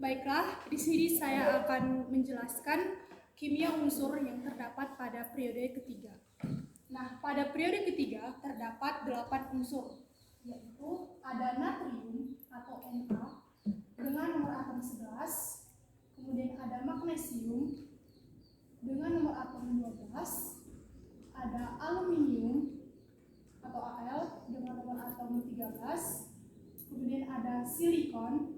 Baiklah, di sini saya akan menjelaskan kimia unsur yang terdapat pada periode ketiga. Nah, pada periode ketiga terdapat 8 unsur, yaitu ada natrium atau Na dengan nomor atom 11, kemudian ada magnesium dengan nomor atom 12, ada aluminium atau Al dengan nomor atom 13, kemudian ada silikon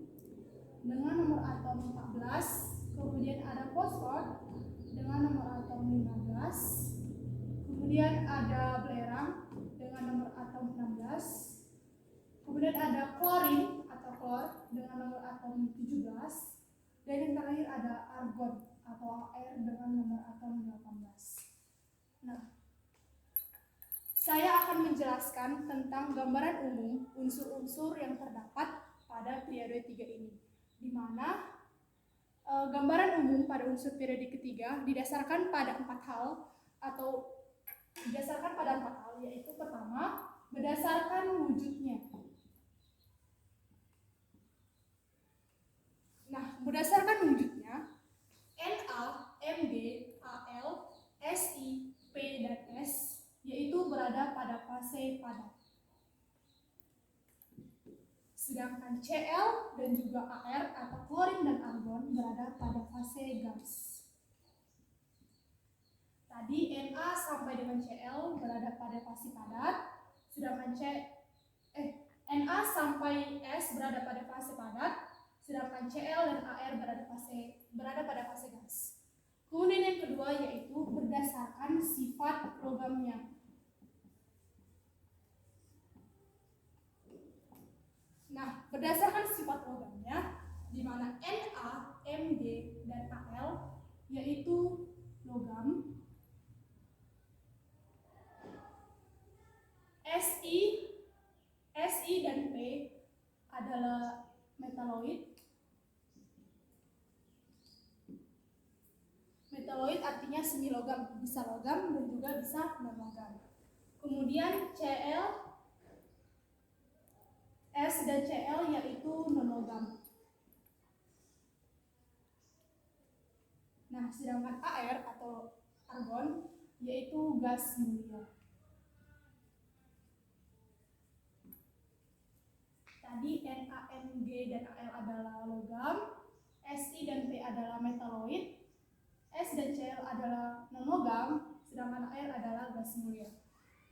dengan nomor atom 14, kemudian ada fosfor dengan nomor atom 15, kemudian ada belerang dengan nomor atom 16, kemudian ada klorin atau klor dengan nomor atom 17, dan yang terakhir ada argon atau air dengan nomor atom 18. Nah, saya akan menjelaskan tentang gambaran umum unsur-unsur yang terdapat pada periode 3 ini, di mana gambaran umum pada unsur periode ketiga didasarkan pada 4 hal, yaitu pertama, berdasarkan wujudnya. Nah, berdasarkan wujudnya, Na, Mg, Al, Si, P, dan S yaitu berada pada fase padat. Sedangkan Cl dan juga Ar atau klorin dan argon berada pada fase gas. Tadi Na sampai dengan Cl berada pada fase padat, sedangkan Na sampai S berada pada fase padat, sedangkan Cl dan Ar berada pada fase gas. Kemudian yang kedua yaitu berdasarkan sifat logamnya. Nah, berdasarkan sifat logamnya, di mana Na, Mg, dan Al yaitu logam, Si dan P adalah metaloid. Metaloid artinya semi logam, bisa logam dan juga bisa non logam. Kemudian Cl, S dan Cl yaitu non logam. Nah, sedangkan Ar atau argon yaitu gas mulia. Tadi Na, Mg, dan Al adalah logam, Si dan P adalah metaloid, S dan Cl adalah non-logam, sedangkan Ar adalah gas mulia.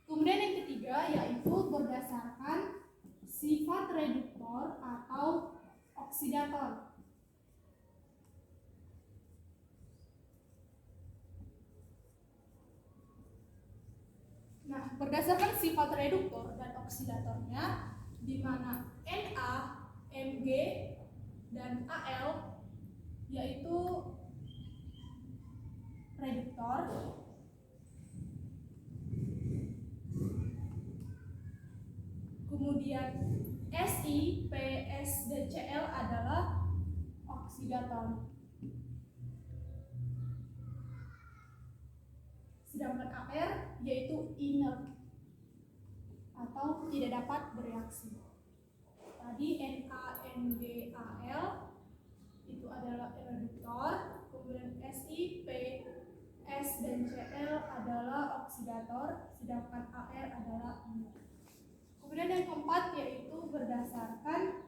Kemudian yang ketiga yaitu berdasarkan sifat reduktor atau oksidator. Nah, berdasarkan sifat reduktor dan oksidatornya, di mana Na, Mg, dan Al yaitu reduktor, kemudian Si, Ps, dan Cl adalah oksidator. Sedangkan Ar yaitu inert atau tidak dapat bereaksi. Tadi Na, Mg, Al itu adalah reduktor, kemudian Si, P, S, dan Cl adalah oksidator, sedangkan Ar adalah inert. Kemudian yang keempat yaitu berdasarkan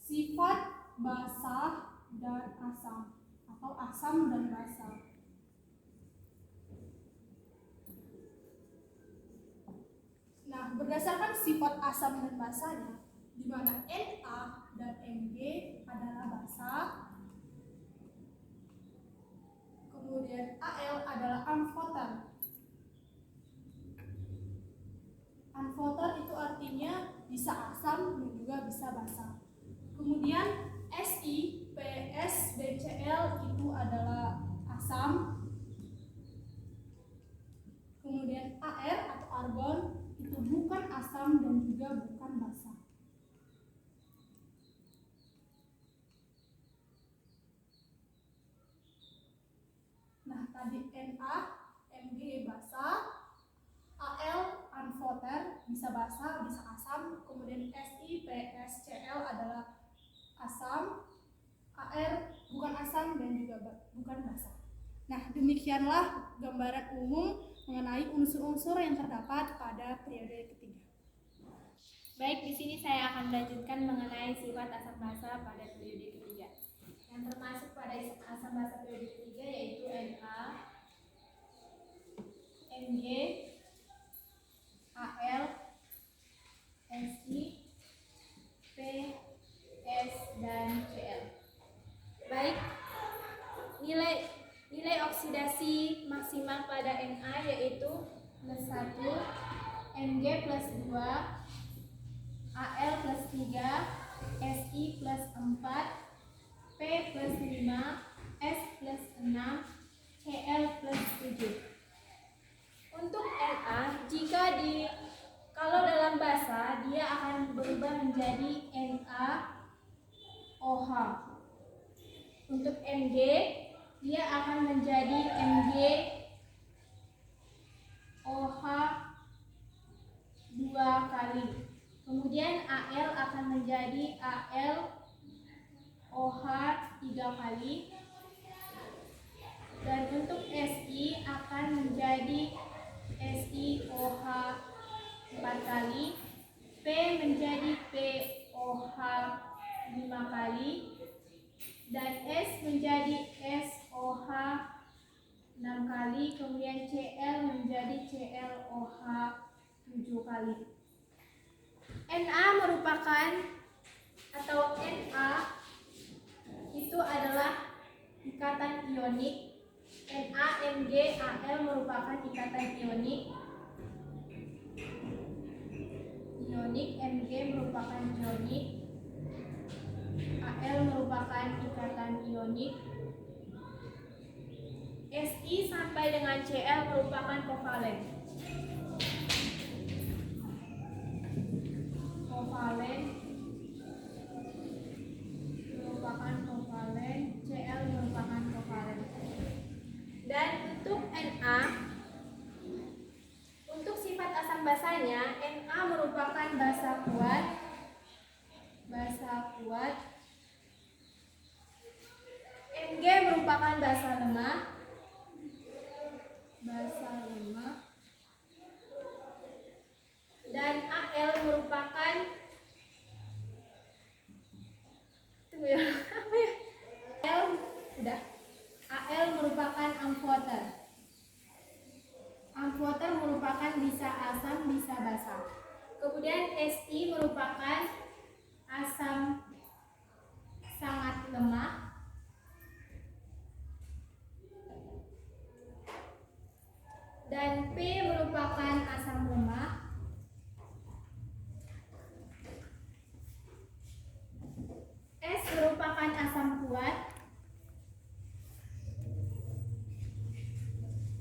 sifat basah dan asam atau asam dan basah. Nah, berdasarkan sifat asam dan basahnya, di mana Na dan Mg adalah basah, kemudian Al adalah amphoter. Amphoter itu artinya bisa asam dan juga bisa basah. Kemudian Si, Ps, dan Cl itu adalah asam. Kemudian Ar atau argon itu bukan asam dan juga bukan basah. Nah, tadi Na, Mg basah, Al amphoter bisa basah, bisa asam, kemudian Si, Ps, Cl adalah asam, air bukan asam dan juga bukan basa. Nah, demikianlah gambaran umum mengenai unsur-unsur yang terdapat pada periode ketiga. Baik, di sini saya akan melanjutkan mengenai sifat asam basa pada periode ketiga. Yang termasuk pada asam basa periode ketiga yaitu Na, Mg, Al, Si, P, S, dan Cl. Baik, nilai oksidasi maksimal pada Na yaitu plus 1, Mg plus 2, Al plus 3, Si plus 4, P plus 5, S plus 6, Cl plus 7. Untuk Na, kalau dalam basa dia akan berubah menjadi NaOH. Untuk Mg dia akan menjadi MgOH 2 kali. Kemudian Al akan menjadi AlOH 3 kali. Dan untuk Si akan menjadi SiOH 4 kali, P menjadi POH 5 kali, dan S menjadi SOH 6 kali, kemudian Cl menjadi ClOH 7 kali. Na merupakan atau Na itu adalah ikatan ionik. Na, Mg, Al merupakan ikatan ionik. Mg merupakan ionik. Al merupakan ikatan ionik. Si sampai dengan Cl merupakan kovalen. Cl merupakan kovalen. Dan untuk sifat asam basanya, Na merupakan basa kuat. Mg merupakan basa lemah. Dan Al merupakan Al merupakan amfoter. Amfoter merupakan bisa asam, bisa basa. Kemudian Si merupakan asam sangat lemah. Dan P merupakan asam lemah. S merupakan asam kuat.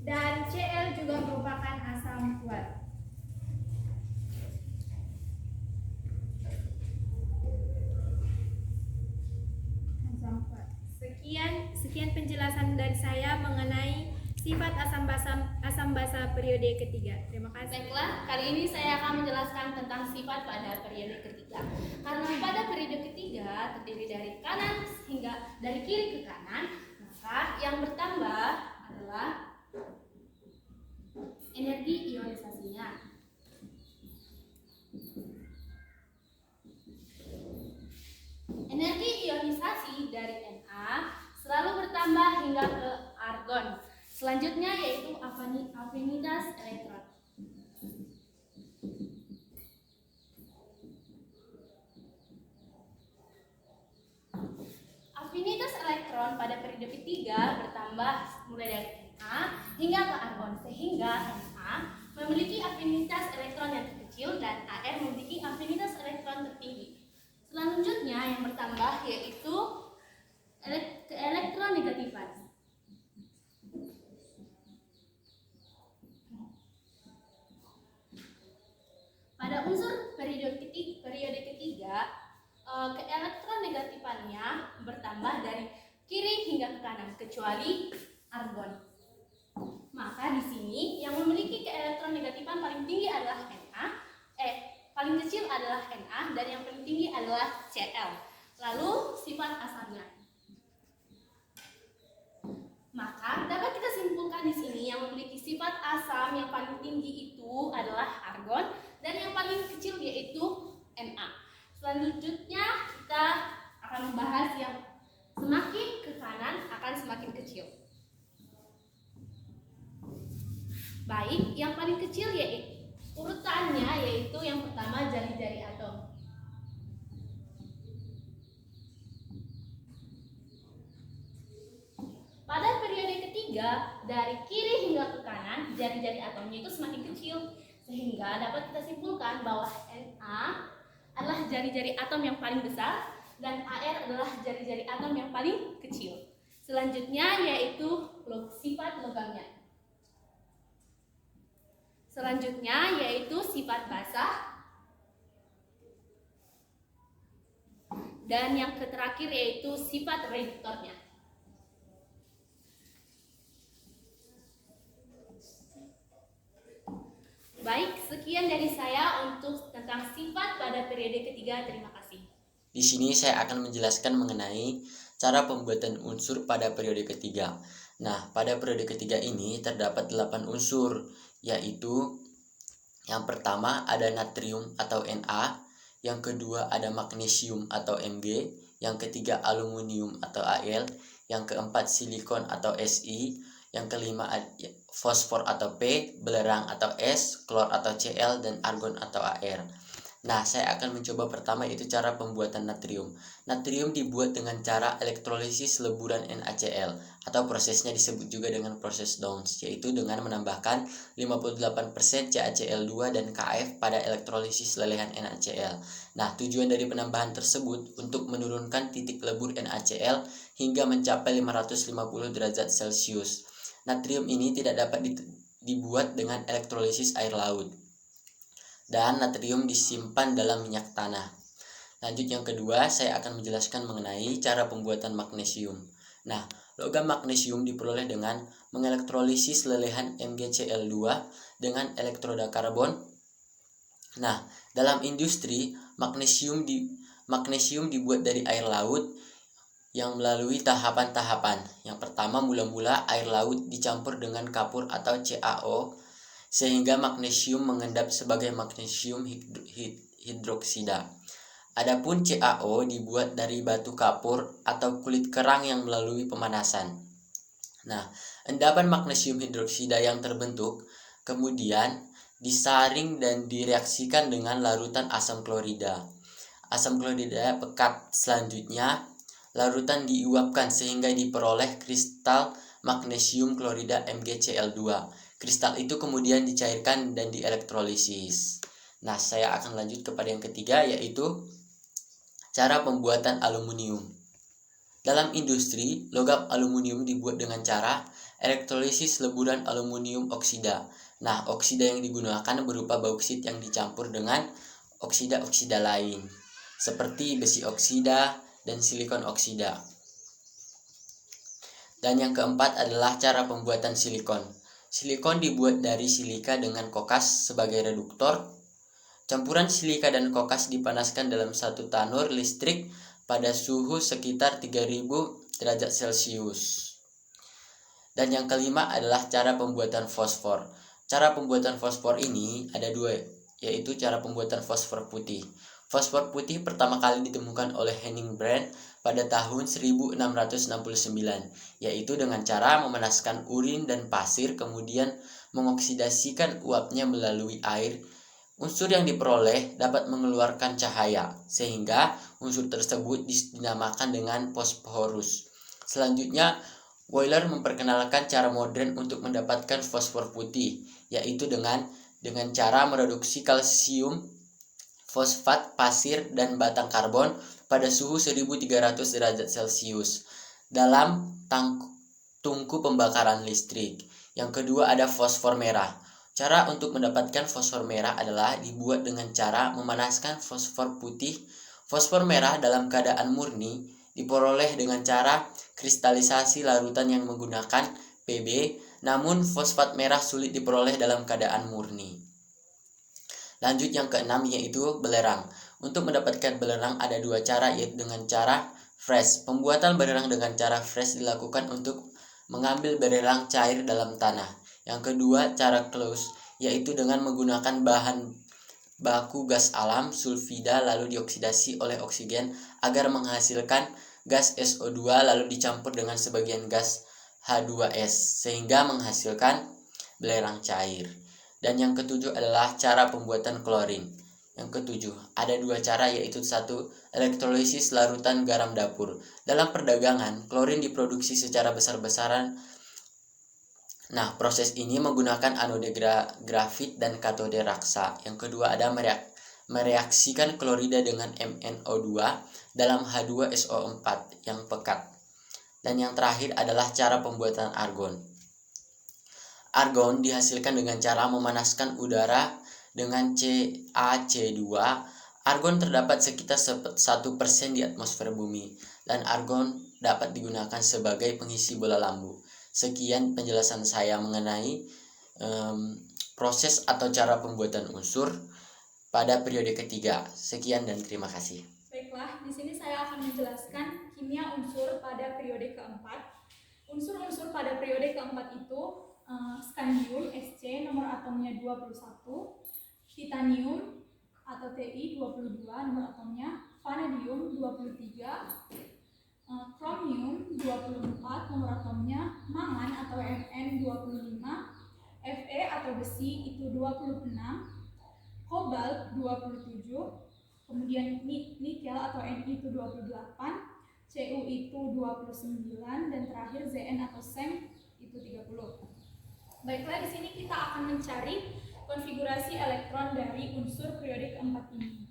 Dan Cl juga merupakan asam kuat. Sekian penjelasan dari saya mengenai sifat asam basa periode ketiga. Terima kasih. Baiklah, kali ini saya akan menjelaskan tentang sifat pada periode ketiga. Karena pada periode ketiga terdiri dari kiri ke kanan, maka yang bertambah adalah energi ionisasinya. Energi ionisasi dari Na selalu bertambah hingga ke argon. Selanjutnya yaitu afinitas elektron. Afinitas elektron pada periode ketiga bertambah mulai dari Na hingga ke argon, sehingga Na memiliki afinitas elektron yang terkecil dan Ar memiliki afinitas elektron tertinggi. Selanjutnya yang bertambah yaitu elektronegatifan. Pada unsur periode ketiga, keelektronegatifannya bertambah dari kiri hingga ke kanan kecuali argon. Maka di sini yang memiliki keelektronegatifan paling tinggi adalah paling kecil adalah Na dan yang paling tinggi adalah Cl. Lalu sifat asamnya. memiliki sifat asam yang paling tinggi itu adalah argon dan yang paling kecil yaitu Na. Selanjutnya kita akan membahas yang semakin ke kanan akan semakin kecil. Baik, yang paling kecil yaitu urutannya yaitu yang pertama jari-jari atom. Pada periode ketiga, dari kiri hingga ke kanan, jari-jari atomnya itu semakin kecil, sehingga dapat kita simpulkan bahwa Na adalah jari-jari atom yang paling besar dan Ar adalah jari-jari atom yang paling kecil. Selanjutnya yaitu sifat logamnya. Selanjutnya yaitu sifat basah. Dan yang terakhir yaitu sifat reduktornya. Baik, sekian dari saya untuk tentang sifat pada periode ketiga. Terima kasih. Di sini saya akan menjelaskan mengenai cara pembuatan unsur pada periode ketiga. Nah, pada periode ketiga ini terdapat 8 unsur, yaitu yang pertama ada natrium atau Na, yang kedua ada magnesium atau Mg, yang ketiga aluminium atau Al, yang keempat silikon atau Si, yang kelima fosfor atau P, belerang atau S, klor atau Cl, dan argon atau Ar. Nah, saya akan mencoba pertama itu cara pembuatan natrium. Natrium dibuat dengan cara elektrolisis leburan NaCl atau prosesnya disebut juga dengan proses Downs, yaitu dengan menambahkan 58% CaCl2 dan Kf pada elektrolisis lelehan NaCl. Nah, tujuan dari penambahan tersebut untuk menurunkan titik lebur NaCl hingga mencapai 550 derajat Celcius. Natrium ini tidak dapat dibuat dengan elektrolisis air laut. Dan natrium disimpan dalam minyak tanah. Lanjut yang kedua, saya akan menjelaskan mengenai cara pembuatan magnesium. Nah, logam magnesium diperoleh dengan mengelektrolisis lelehan MgCl2 dengan elektroda karbon. Nah, dalam industri, magnesium dibuat dari air laut yang melalui tahapan-tahapan. Yang pertama, mula-mula air laut dicampur dengan kapur atau CaO sehingga magnesium mengendap sebagai magnesium hidroksida. Adapun CaO dibuat dari batu kapur atau kulit kerang yang melalui pemanasan. Nah, endapan magnesium hidroksida yang terbentuk kemudian disaring dan direaksikan dengan larutan asam klorida. Asam klorida pekat. Selanjutnya larutan diuapkan sehingga diperoleh kristal magnesium klorida MgCl2. Kristal itu kemudian dicairkan dan dielektrolisis. Nah, saya akan lanjut kepada yang ketiga, yaitu cara pembuatan aluminium. Dalam industri, logam aluminium dibuat dengan cara elektrolisis leburan aluminium oksida. Nah, oksida yang digunakan berupa bauksit yang dicampur dengan oksida-oksida lain, seperti besi oksida dan silikon oksida. Dan yang keempat adalah cara pembuatan silikon. Silikon dibuat dari silika dengan kokas sebagai reduktor. Campuran silika dan kokas dipanaskan dalam satu tanur listrik pada suhu sekitar 3000 derajat Celcius. Dan yang kelima adalah cara pembuatan fosfor. Cara pembuatan fosfor ini ada dua, yaitu cara pembuatan fosfor putih. Fosfor putih pertama kali ditemukan oleh Henning Brand pada tahun 1669, yaitu dengan cara memanaskan urin dan pasir kemudian mengoksidasikan uapnya melalui air. Unsur yang diperoleh dapat mengeluarkan cahaya, sehingga unsur tersebut dinamakan dengan fosforus. Selanjutnya, Euler memperkenalkan cara modern untuk mendapatkan fosfor putih, yaitu dengan cara mereduksi kalsium, fosfat, pasir, dan batang karbon pada suhu 1300 derajat Celcius dalam tungku pembakaran listrik. Yang kedua ada fosfor merah. Cara untuk mendapatkan fosfor merah adalah dibuat dengan cara memanaskan fosfor putih. Fosfor merah dalam keadaan murni diperoleh dengan cara kristalisasi larutan yang menggunakan Pb, namun fosfat merah sulit diperoleh dalam keadaan murni. Lanjut yang keenam, yaitu belerang. Untuk mendapatkan belerang ada dua cara, yaitu dengan cara fresh. Pembuatan belerang dengan cara fresh dilakukan untuk mengambil belerang cair dalam tanah. Yang kedua, cara close, yaitu dengan menggunakan bahan baku gas alam sulfida lalu dioksidasi oleh oksigen agar menghasilkan gas SO2 lalu dicampur dengan sebagian gas H2S sehingga menghasilkan belerang cair. Dan yang ketujuh adalah cara pembuatan klorin. Yang ketujuh, ada dua cara, yaitu satu, elektrolisis larutan garam dapur. Dalam perdagangan, klorin diproduksi secara besar-besaran. Nah, proses ini menggunakan anode grafit dan katode raksa. Yang kedua ada mereaksikan klorida dengan MnO2 dalam H2SO4 yang pekat. Dan yang terakhir adalah cara pembuatan argon. Argon dihasilkan dengan cara memanaskan udara dengan CaC2. Argon terdapat sekitar 1% di atmosfer bumi, dan argon dapat digunakan sebagai pengisi bola lampu. Sekian penjelasan saya mengenai proses atau cara pembuatan unsur pada periode ketiga. Sekian dan terima kasih. Baiklah, di sini saya akan menjelaskan kimia unsur pada periode keempat. Unsur-unsur pada periode keempat itu skandium Sc nomor atomnya 21, titanium atau Ti 22 nomor atomnya, vanadium 23, kromium 24 nomor atomnya, mangan atau Mn 25, Fe atau besi itu 26, kobalt 27, kemudian nikel atau Ni itu 28, Cu itu 29, dan terakhir Zn atau Zn itu 30. Baiklah, di sini kita akan mencari konfigurasi elektron dari unsur periode keempat ini.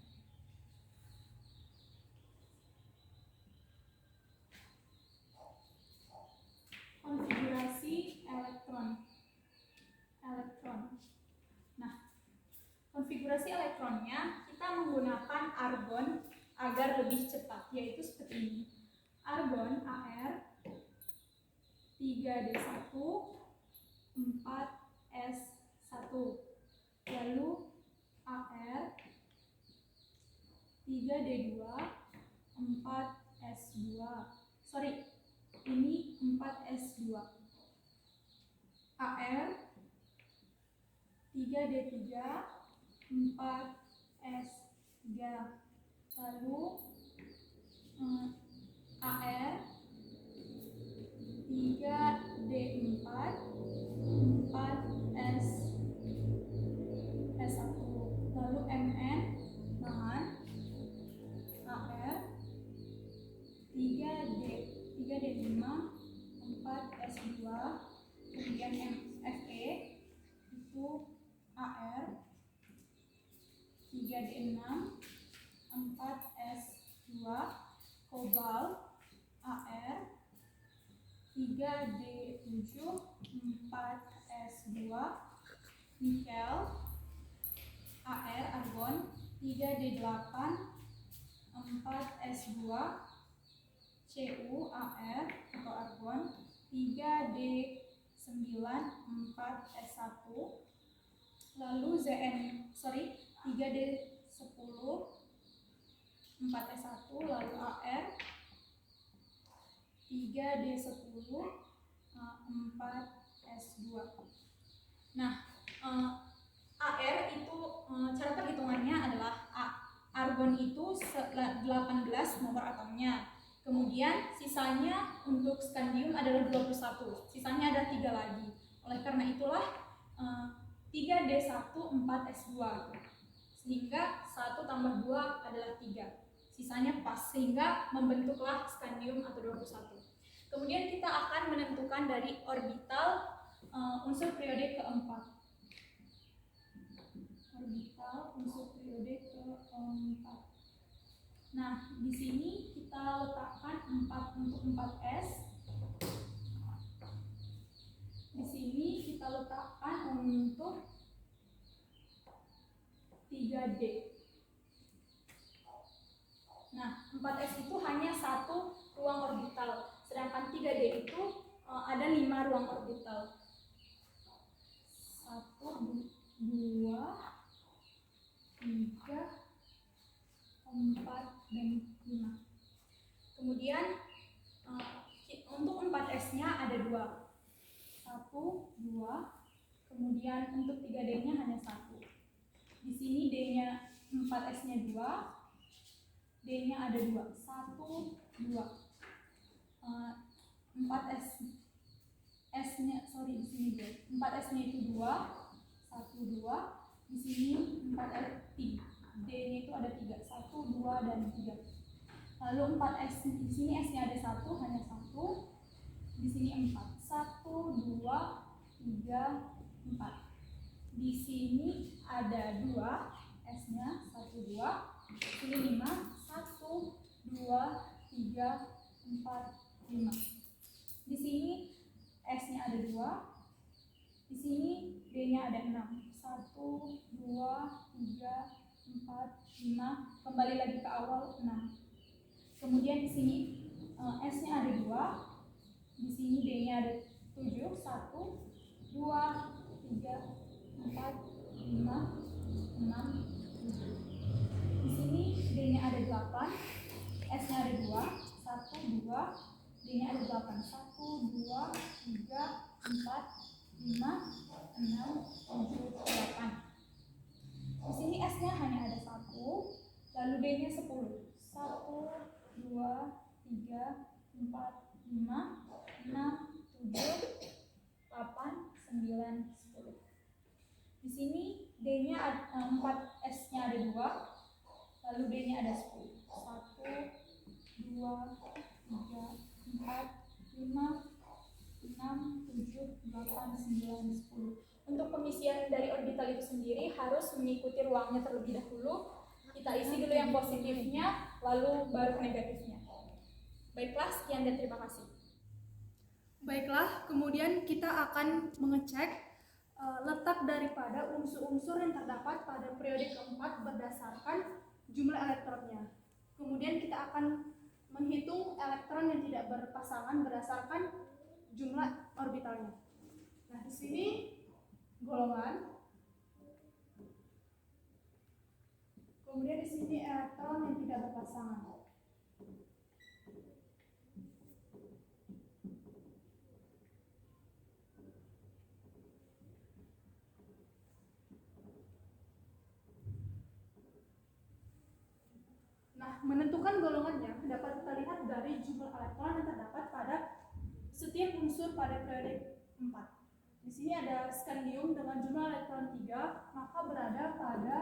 Konfigurasi elektron. Nah, konfigurasi elektronnya kita menggunakan argon agar lebih cepat, yaitu seperti ini. Argon Ar 3D1 4S1, lalu Ar 3D2 4S2, ini 4S2, Ar 3D3 4S3, lalu Ar 3D4 4S1, lalu Mn bahan Ar 3D5 4S2, kemudian Fe itu Ar 3D6 4S2, kobalt Ar 3D7 4S2, nikel Ar argon 3D8 4S2, Cu Ar atau argon 3D9 4S1, lalu 3D10 4S1, lalu Ar 3D10 4S2. Nah, Ar itu cara perhitungannya adalah argon itu 18 nomor atomnya. Kemudian sisanya untuk skandium adalah 21. Sisanya ada 3 lagi. Oleh karena itulah 3D1 4S2. Sehingga 1 tambah 2 adalah 3. Sisanya pas, sehingga membentuklah skandium atau 21. Kemudian kita akan menentukan dari orbital unsur periode keempat. Orbital unsur periode keempat. Nah, di sini kita letakkan 4 untuk 4S. Di sini kita letakkan untuk 3D. Nah, 4S itu hanya 1 ruang orbital, sedangkan 3D itu ada 5 ruang orbital. 1, 2, 3, 4, dan 5. Kemudian untuk 4S-nya ada 2. 1, 2, Kemudian untuk 3D-nya hanya 1. Di sini D-nya 4, S-nya 2. D-nya ada 2. 1, 2. 4S S-nya, sorry, di sini 2. 4S-nya itu 2. 1, 2. Di sini 4S, D-nya itu ada 3. 1, 2, dan 3. Lalu 4S, di sini S-nya ada 1, hanya 1. Di sini 4. 1, 2, 3, 4. Di sini ada 2, S-nya 1, 2. Di sini 5. 1, 2, 3, 4, 5. Di sini S-nya ada 2. Di sini D-nya ada 6. 1, 2, 3, 4, 5. Kembali lagi ke awal 6. Kemudian di sini S-nya ada 2. Di sini D-nya ada 7. 1, 2, 3, 4, 5, 6, 7. Di sini D-nya ada 8. S-nya ada 2. 1, 2. D-nya ada 8. 1, 2, 3, 4, 5, 6, 7, 8. Di sini S-nya hanya ada 1. Lalu D-nya 10. 1, 2, 3, 4, 5, 6, 7, 8, 9, 10. Di sini D-nya 4, S-nya ada 2. Lalu D-nya ada 10. 1, 2, 3, 4, 5, 6, 7, 8, 9, 10. Untuk pengisian dari orbital itu sendiri harus mengikuti ruangnya terlebih dahulu. Kita isi dulu yang positifnya, lalu baru negatifnya. Baiklah, sekian dan terima kasih. Baiklah, kemudian kita akan mengecek letak daripada unsur-unsur yang terdapat pada periode keempat berdasarkan jumlah elektronnya. Kemudian kita akan menghitung elektron yang tidak berpasangan berdasarkan jumlah orbitalnya. Nah, di sini golongan. Kemudian di sini elektron yang tidak berpasangan. Nah, menentukan golongannya dapat kita lihat dari jumlah elektron yang terdapat pada setiap unsur pada periode 4. Di sini ada scandium dengan jumlah elektron 3, maka berada pada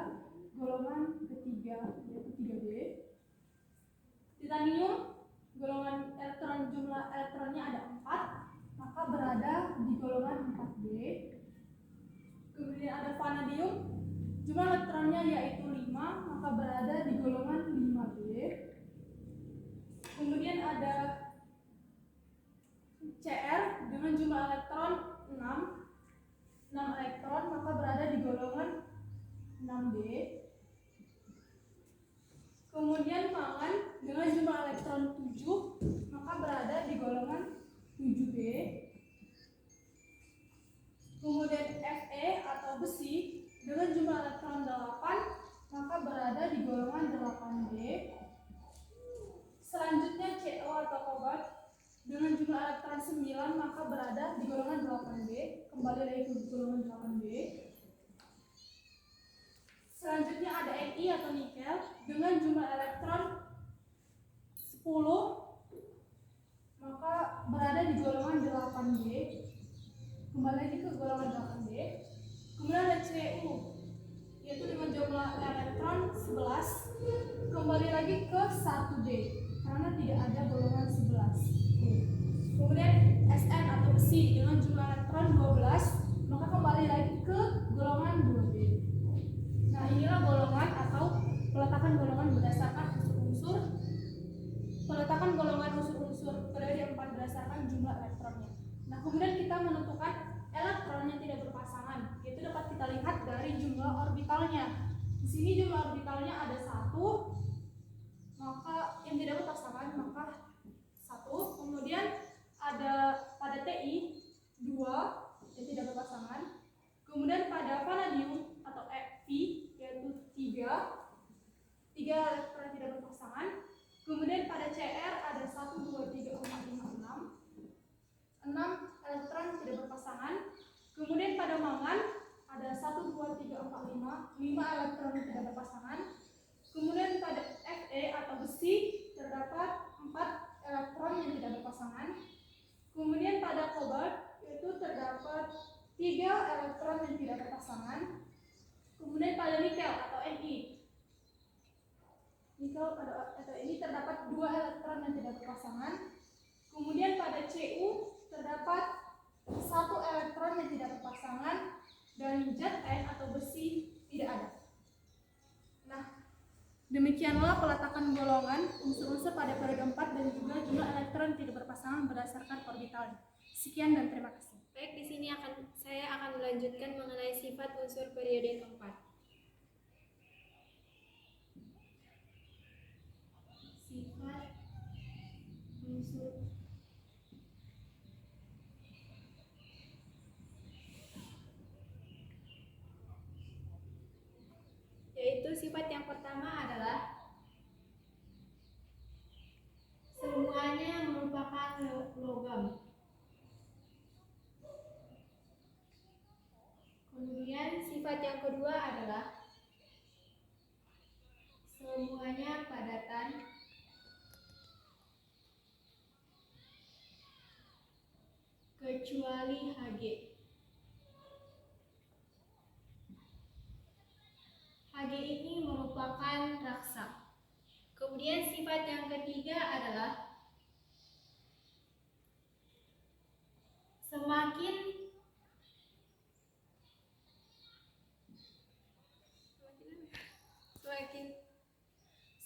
golongan ketiga, yaitu 3D. Titanium, golongan elektron, jumlah elektronnya ada 4, maka berada di golongan 4D. Kemudian ada vanadium, jumlah elektronnya yaitu 5, maka berada di golongan 5B. Kemudian ada Cr dengan jumlah elektron 6 elektron, maka berada di golongan 6B. Kemudian mangan dengan jumlah elektron 7, maka berada di golongan 7B. Kemudian Fe atau besi dengan jumlah elektron 8, maka berada di golongan 8B. Selanjutnya Co atau kobalt dengan jumlah elektron 9, maka berada di golongan 8B. Kembali lagi ke golongan 8B. Selanjutnya ada Ni atau nikel dengan jumlah elektron 10, maka berada di golongan 8B. Kembali lagi ke golongan 8B. Kemudian ada Cu, yaitu dengan jumlah elektron 11, kembali lagi ke 1D karena tidak ada golongan 11. Kemudian Sn atau besi dengan jumlah elektron 12, maka kembali lagi ke golongan 2B. Nah, inilah golongan atau peletakan golongan berdasarkan unsur-unsur. Peletakan golongan unsur-unsur periode 4 berdasarkan jumlah elektronnya. Nah, kemudian kita menentukan elektron yang tidak berpasangan, yaitu dapat kita lihat dari jumlah orbitalnya. Di sini jumlah orbitalnya ada 1, maka yang tidak berpasangan maka 1. Kemudian ada pada Ti 2 yang tidak berpasangan. Kemudian pada vanadium atau Fe yaitu 3 elektron tidak berpasangan. Kemudian pada Cr ada 1, 2, 3, 4, 5, 6 elektron tidak berpasangan. Kemudian pada mangan ada 1, 2, 3, 4, 5 elektron yang tidak berpasangan. Kemudian pada Fe atau besi terdapat 4 elektron yang tidak berpasangan. Kemudian pada kobalt itu terdapat 3 elektron yang tidak berpasangan. Kemudian pada nikel atau Ni, nikel atau ini terdapat 2 elektron yang tidak berpasangan. Kemudian pada Cu terdapat 1 elektron yang tidak berpasangan dan zat N atau besi tidak ada. Nah, demikianlah peletakan golongan unsur-unsur pada periode 4 dan juga jumlah elektron tidak berpasangan berdasarkan orbitalnya. Sekian dan terima kasih. Baik, di sini saya akan melanjutkan mengenai sifat unsur periode keempat. Sifat unsur yaitu sifat yang pertama adalah semuanya merupakan logam. Kemudian sifat yang kedua adalah semuanya padatan kecuali Hg. Hg ini merupakan raksa. Kemudian sifat yang ketiga adalah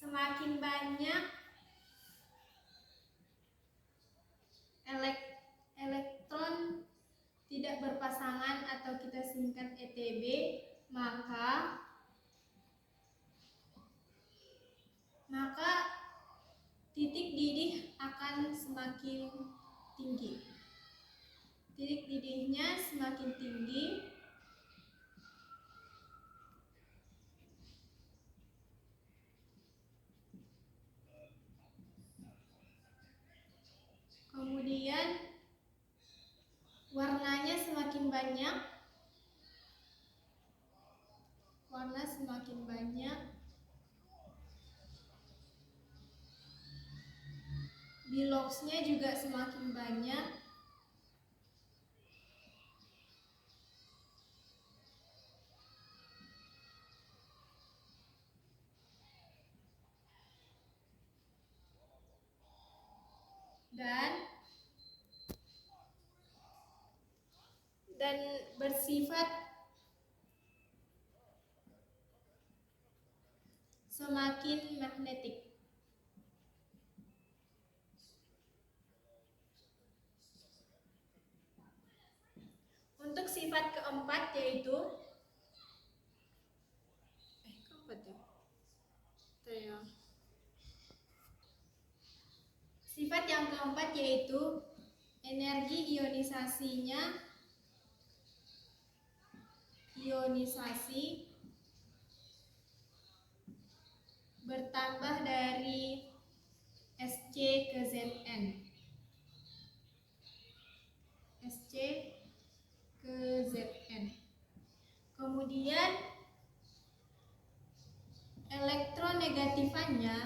semakin banyak elektron tidak berpasangan atau kita singkat ETB, maka titik didih akan semakin tinggi. Titik didihnya semakin tinggi, kemudian warnanya semakin banyak, biloxnya juga semakin banyak, dan bersifat semakin magnetik. Untuk sifat keempat yaitu sifat yang keempat yaitu energi ionisasi bertambah dari Sc ke Zn. Kemudian elektronegatifannya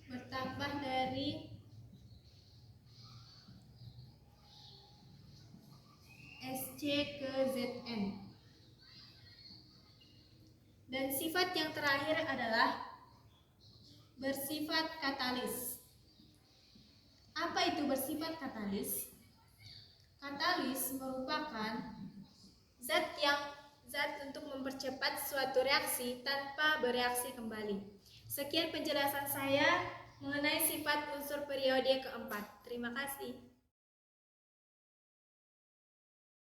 bertambah dari Sc ke Zn. Dan sifat yang terakhir adalah bersifat katalis. Apa itu bersifat katalis? Katalis merupakan zat untuk mempercepat suatu reaksi tanpa bereaksi kembali. Sekian penjelasan saya mengenai sifat unsur periode keempat. Terima kasih.